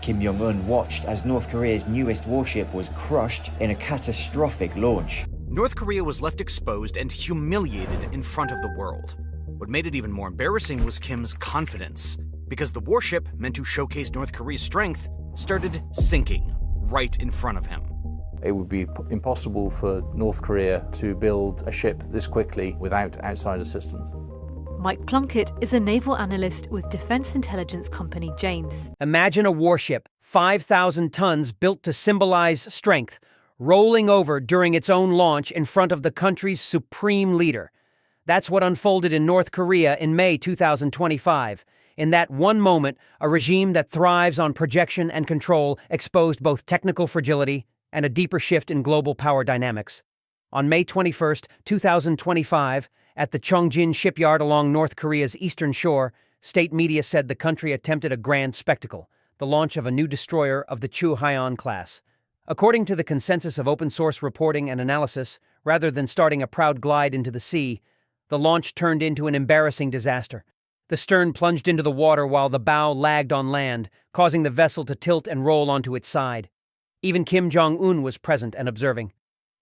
Kim Jong Un watched as North Korea's newest warship was crushed in a catastrophic launch. North Korea was left exposed and humiliated in front of the world. What made it even more embarrassing was Kim's confidence, because the warship, meant to showcase North Korea's strength, started sinking right in front of him. It would be impossible for North Korea to build a ship this quickly without outside assistance. Mike Plunkett is a naval analyst with defense intelligence company Janes. Imagine a warship, 5,000 tons, built to symbolize strength, rolling over during its own launch in front of the country's supreme leader. That's what unfolded in North Korea in May 2025. In that one moment, a regime that thrives on projection and control exposed both technical fragility and a deeper shift in global power dynamics. On May 21, 2025, at the Chongjin shipyard along North Korea's eastern shore, state media said the country attempted a grand spectacle, the launch of a new destroyer of the Chu Haiyan class. According to the consensus of open-source reporting and analysis, rather than starting a proud glide into the sea, the launch turned into an embarrassing disaster. The stern plunged into the water while the bow lagged on land, causing the vessel to tilt and roll onto its side. Even Kim Jong Un was present and observing.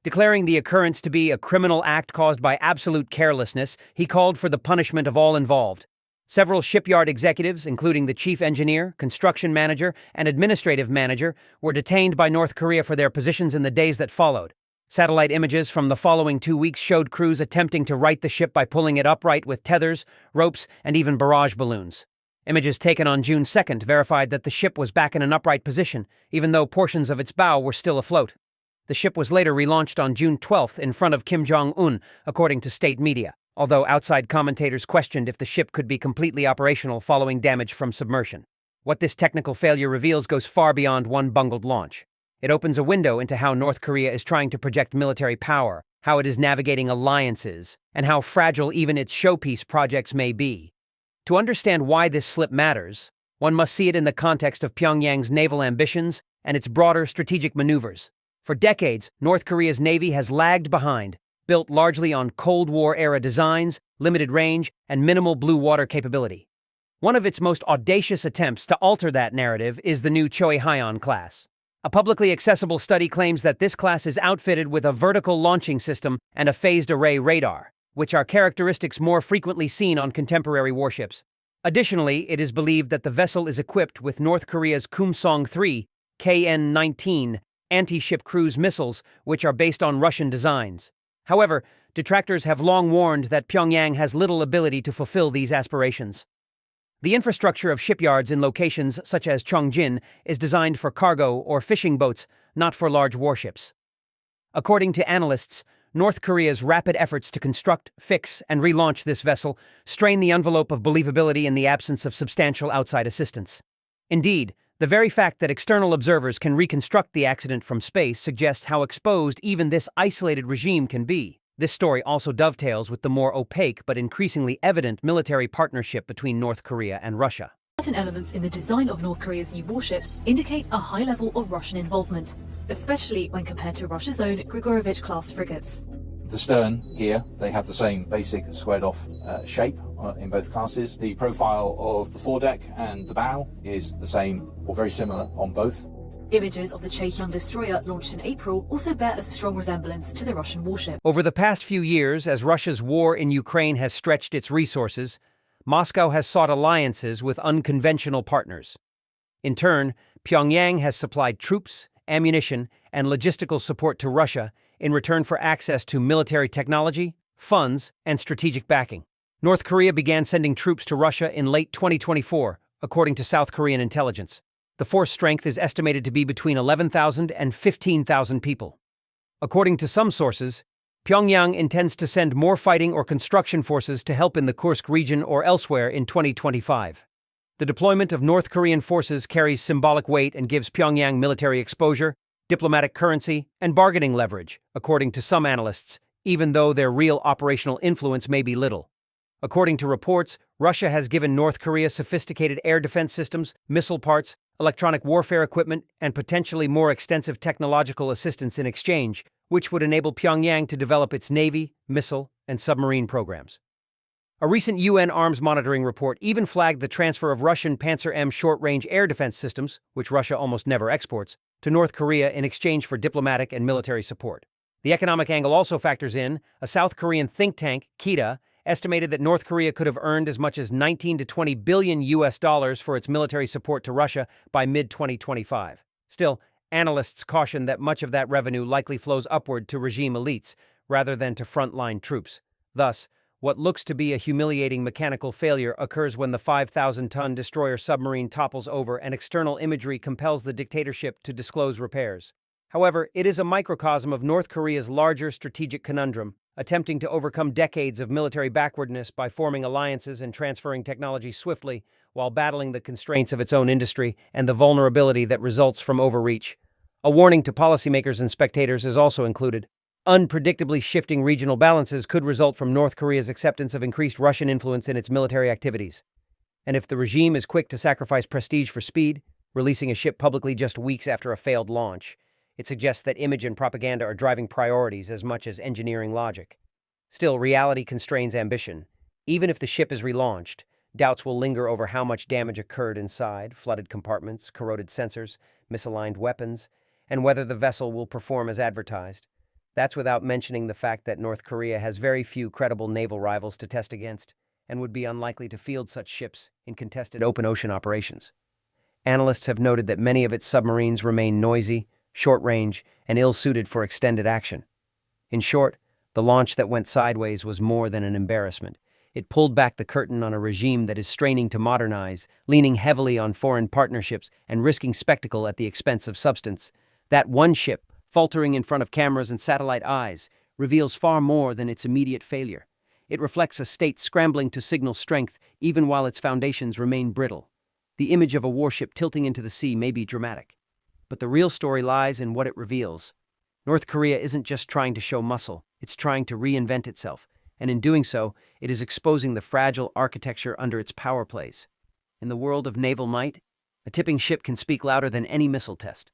Declaring the occurrence to be a criminal act caused by absolute carelessness, he called for the punishment of all involved. Several shipyard executives, including the chief engineer, construction manager, and administrative manager, were detained by North Korea for their positions in the days that followed. Satellite images from the following 2 weeks showed crews attempting to right the ship by pulling it upright with tethers, ropes, and even barrage balloons. Images taken on June 2nd verified that the ship was back in an upright position, even though portions of its bow were still afloat. The ship was later relaunched on June 12th in front of Kim Jong Un, according to state media, although outside commentators questioned if the ship could be completely operational following damage from submersion. What this technical failure reveals goes far beyond one bungled launch. It opens a window into how North Korea is trying to project military power, how it is navigating alliances, and how fragile even its showpiece projects may be. To understand why this slip matters, one must see it in the context of Pyongyang's naval ambitions and its broader strategic maneuvers. For decades, North Korea's Navy has lagged behind, built largely on Cold War-era designs, limited range, and minimal blue water capability. One of its most audacious attempts to alter that narrative is the new Chu Haiyan class. A publicly accessible study claims that this class is outfitted with a vertical launching system and a phased array radar, which are characteristics more frequently seen on contemporary warships. Additionally, it is believed that the vessel is equipped with North Korea's Kumsong-3 KN-19 anti-ship cruise missiles, which are based on Russian designs. However, detractors have long warned that Pyongyang has little ability to fulfill these aspirations. The infrastructure of shipyards in locations such as Chongjin is designed for cargo or fishing boats, not for large warships. According to analysts, North Korea's rapid efforts to construct, fix, and relaunch this vessel strain the envelope of believability in the absence of substantial outside assistance. Indeed, the very fact that external observers can reconstruct the accident from space suggests how exposed even this isolated regime can be. This story also dovetails with the more opaque but increasingly evident military partnership between North Korea and Russia. Certain elements in the design of North Korea's new warships indicate a high level of Russian involvement, especially when compared to Russia's own Grigorovich-class frigates. The stern here, they have the same basic squared-off shape in both classes. The profile of the foredeck and the bow is the same or very similar on both. Images of the Cheohyang destroyer launched in April also bear a strong resemblance to the Russian warship. Over the past few years, as Russia's war in Ukraine has stretched its resources, Moscow has sought alliances with unconventional partners. In turn, Pyongyang has supplied troops, ammunition, and logistical support to Russia in return for access to military technology, funds, and strategic backing. North Korea began sending troops to Russia in late 2024, according to South Korean intelligence. The force strength is estimated to be between 11,000 and 15,000 people. According to some sources, Pyongyang intends to send more fighting or construction forces to help in the Kursk region or elsewhere in 2025. The deployment of North Korean forces carries symbolic weight and gives Pyongyang military exposure, diplomatic currency, and bargaining leverage, according to some analysts, even though their real operational influence may be little. According to reports, Russia has given North Korea sophisticated air defense systems, missile parts, electronic warfare equipment, and potentially more extensive technological assistance in exchange, which would enable Pyongyang to develop its navy, missile, and submarine programs. A recent UN arms monitoring report even flagged the transfer of Russian Panzer-M short-range air defense systems, which Russia almost never exports, to North Korea in exchange for diplomatic and military support. The economic angle also factors in. A South Korean think tank, KITA, estimated that North Korea could have earned as much as 19 to 20 billion US dollars for its military support to Russia by mid-2025. Still, analysts caution that much of that revenue likely flows upward to regime elites rather than to frontline troops. Thus, what looks to be a humiliating mechanical failure occurs when the 5,000-ton destroyer submarine topples over and external imagery compels the dictatorship to disclose repairs. However, it is a microcosm of North Korea's larger strategic conundrum, attempting to overcome decades of military backwardness by forming alliances and transferring technology swiftly while battling the constraints of its own industry and the vulnerability that results from overreach. A warning to policymakers and spectators is also included. Unpredictably shifting regional balances could result from North Korea's acceptance of increased Russian influence in its military activities. And if the regime is quick to sacrifice prestige for speed, releasing a ship publicly just weeks after a failed launch, it suggests that image and propaganda are driving priorities as much as engineering logic. Still, reality constrains ambition. Even if the ship is relaunched, doubts will linger over how much damage occurred inside: flooded compartments, corroded sensors, misaligned weapons, and whether the vessel will perform as advertised. That's without mentioning the fact that North Korea has very few credible naval rivals to test against, and would be unlikely to field such ships in contested open ocean operations. Analysts have noted that many of its submarines remain noisy, short-range, and ill-suited for extended action. In short, the launch that went sideways was more than an embarrassment. It pulled back the curtain on a regime that is straining to modernize, leaning heavily on foreign partnerships and risking spectacle at the expense of substance. That one ship, faltering in front of cameras and satellite eyes, reveals far more than its immediate failure. It reflects a state scrambling to signal strength even while its foundations remain brittle. The image of a warship tilting into the sea may be dramatic, but the real story lies in what it reveals. North Korea isn't just trying to show muscle, it's trying to reinvent itself, and in doing so, it is exposing the fragile architecture under its power plays. In the world of naval might, a tipping ship can speak louder than any missile test.